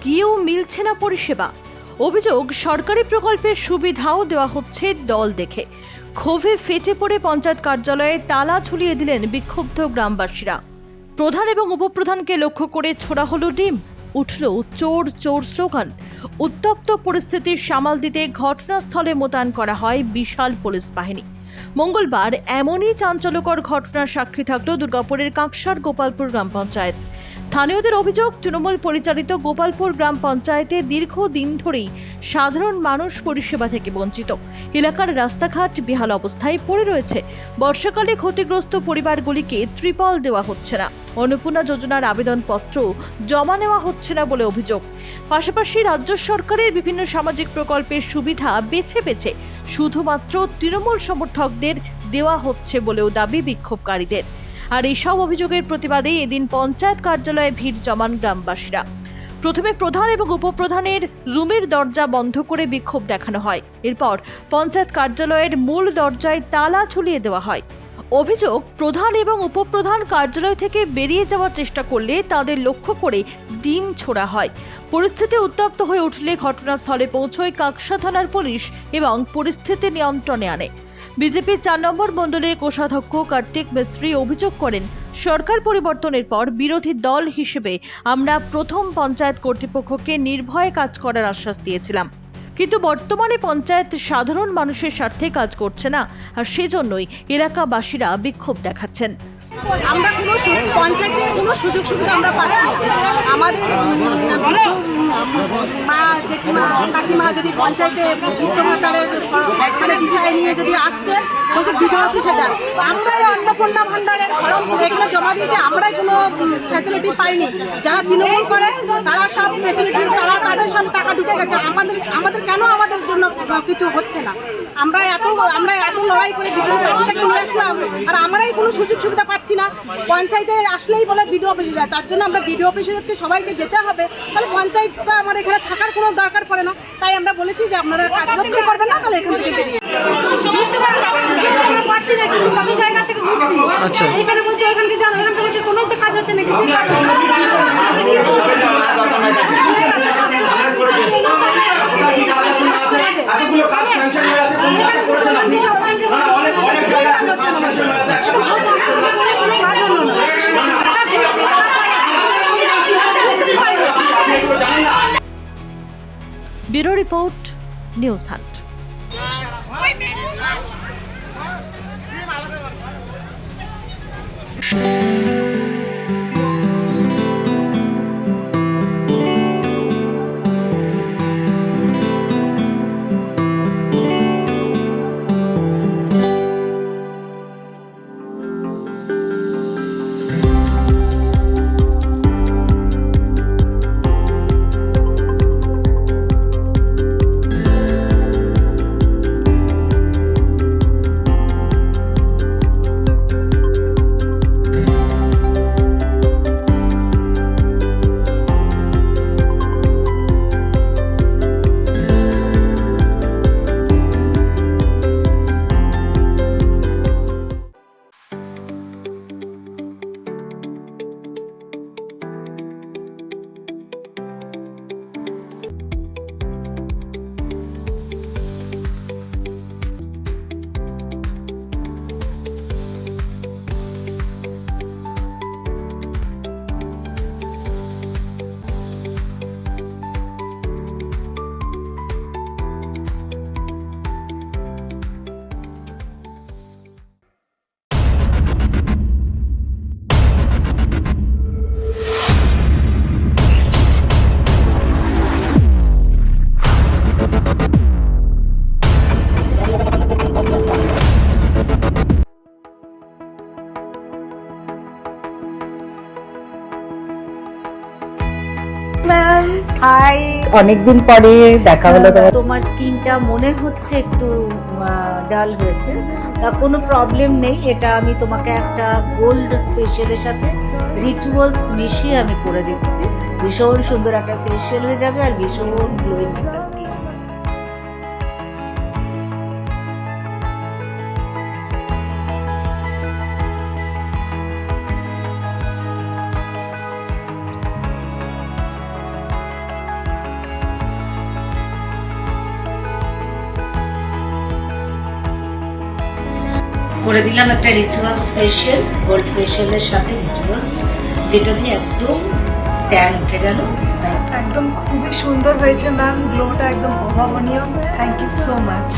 গিয়েও মিলছে না পরিষেবা। অভিযোগ, সরকারি প্রকল্পের সুবিধাও দেওয়া হচ্ছে দল দেখে। ক্ষোভে ফেটে পড়ে পঞ্চায়েত কার্যালয়ে তালা ঝুলিয়ে দিলেন বিক্ষুব্ধ গ্রামবাসীরা। প্রধান এবং উপপ্রধানকে লক্ষ্য করে ছোড়া হলো ডিম, উঠল চোর চোর স্লোগান। উত্তপ্ত পরিস্থিতির সামাল দিতে ঘটনাস্থলে মোতায়েন করা হয় বিশাল পুলিশ বাহিনী। মঙ্গলবার এমনই চাঞ্চল্যকর ঘটনার সাক্ষী থাকল দুর্গাপুরের কাঁকসার গোপালপুর গ্রাম পঞ্চায়েত। স্থানীয়দের অভিযোগ, তৃণমূল পরিচালিত গোপালপুর গ্রাম পঞ্চায়েতে দীর্ঘদিন ধরেই সাধারণ মানুষ পরিষেবা থেকে বঞ্চিত। এলাকার রাস্তাঘাট বেহাল অবস্থায় পড়ে রয়েছে। বর্ষাকালে ক্ষতিগ্রস্ত পরিবারগুলিকে ত্রিপল দেওয়া হচ্ছে না। অন্নপূর্ণা যোজনার আবেদনপত্র জমা নেওয়া হচ্ছে না বলে অভিযোগ। পাশাপাশি রাজ্য সরকারের বিভিন্ন সামাজিক প্রকল্পের সুবিধা বেছে বেছে শুধুমাত্র তৃণমূল সমর্থকদের দেওয়া হচ্ছে বলেও দাবি বিক্ষোভকারীদের। আর এইসব অভিযোগের প্রতিবাদে এদিন পঞ্চায়েত কার্যালয়ে ভিড় জমান গ্রামবাসীরা। প্রথমে প্রধান এবং উপপ্রধানের রুমের দরজা বন্ধ করে বিক্ষোভ দেখানো হয়। এরপর পঞ্চায়েত কার্যালয়ের মূল দরজায় তালা ঝুলিয়ে দেওয়া হয়। অভিযোগ, প্রধান এবং উপপ্রধান কার্যালয় থেকে বেরিয়ে যাওয়ার চেষ্টা করলে তাদের লক্ষ্য করে ডিম ছোড়া হয়। পরিস্থিতি উত্তপ্ত হয়ে উঠলে ঘটনাস্থলে পৌঁছয় কাঁকসা থানার পুলিশ এবং পরিস্থিতি নিয়ন্ত্রণে আনে। বিজেপির ৪ নম্বর মণ্ডলের কোষাধ্যক্ষ কার্তিক মিস্ত্রি অভিযোগ করেন, সরকার পরিবর্তনের পর বিরোধী দল হিসেবে আমরা প্রথম পঞ্চায়েত কর্তৃপক্ষকে নির্ভয়ে কাজ করার আশ্বাস দিয়েছিলাম, কিন্তু বর্তমানে পঞ্চায়েত সাধারণ মানুষের স্বার্থে কাজ করছে না, আর সেজন্যই এলাকাবাসীরা বিক্ষোভ দেখাচ্ছেন। আমরা কোনো পঞ্চায়েতে কোনো সুযোগ সুবিধা আমরা পাচ্ছি না। আমাদের মা জেঠিমা কাকিমা যদি পঞ্চায়েতে বৃদ্ধ ভাতারের মানে বিষয় নিয়ে যদি আসছে, বলছে বিধবা অফিসে যান, আমরাই অন্নপূর্ণা ভাণ্ডারের ফর্ম এখানে জমা দিয়েছে, আমরাই কোনো ফ্যাসিলিটি পাইনি। যারা তৃণমূল করে তারা সব ফ্যাসিলিটি, তাদের সব টাকা ঢুকে গেছে। আমাদের কেন আমাদের জন্য কিছু হচ্ছে না? আমরা এত লড়াই করে বিজেপি পার্টিটাকে নিয়ে আসলাম, আর আমরাই কোনো সুযোগ সুবিধা পাচ্ছি না। পঞ্চায়েতে আসলেই বলে বিডিও অফিসে যায়, তার জন্য আমরা বিডিও অফিসে সবাইকে যেতে হবে। তাহলে পঞ্চায়েতটা আমার এখানে থাকার কোনো দরকার পড়ে না। তাই আমরা বলেছি যে আপনারা কাজ করবেন না, তাহলে এখান থেকে বেরিয়ে পাচ্ছি না। কিন্তু কত জায়গা থেকে ঘুরছি, এখানে বলছি ওইখানে যান, ওইখানে বলছি কোনো তো কাজ হচ্ছে না, কিছু bureau report, news hunt. Ma'am, hi, অনেকদিন পরে দেখা হলো। তোমার স্কিনটা মনে হচ্ছে একটু ডাল হয়েছে, তা কোনো প্রবলেম নেই। এটা আমি তোমাকে একটা গোল্ড ফেশিয়ালের সাথে রিচুয়ালস মিশিয়ে আমি করে দিচ্ছি। ভীষণ সুন্দর একটা ফেশিয়াল হয়ে যাবে আর ভীষণ গ্লোয়িং একটা স্কিন। করে দিলাম একটা রিচুয়ালস ফেশিয়াল, গোল্ড ফেশিয়ালের সাথে রিচুয়ালস, যেটা দিয়ে একদম ট্যান উঠে গেল। একদম খুবই সুন্দর হয়েছে ম্যাম, গ্লোটা একদম অভাবনীয়। Thank you so much.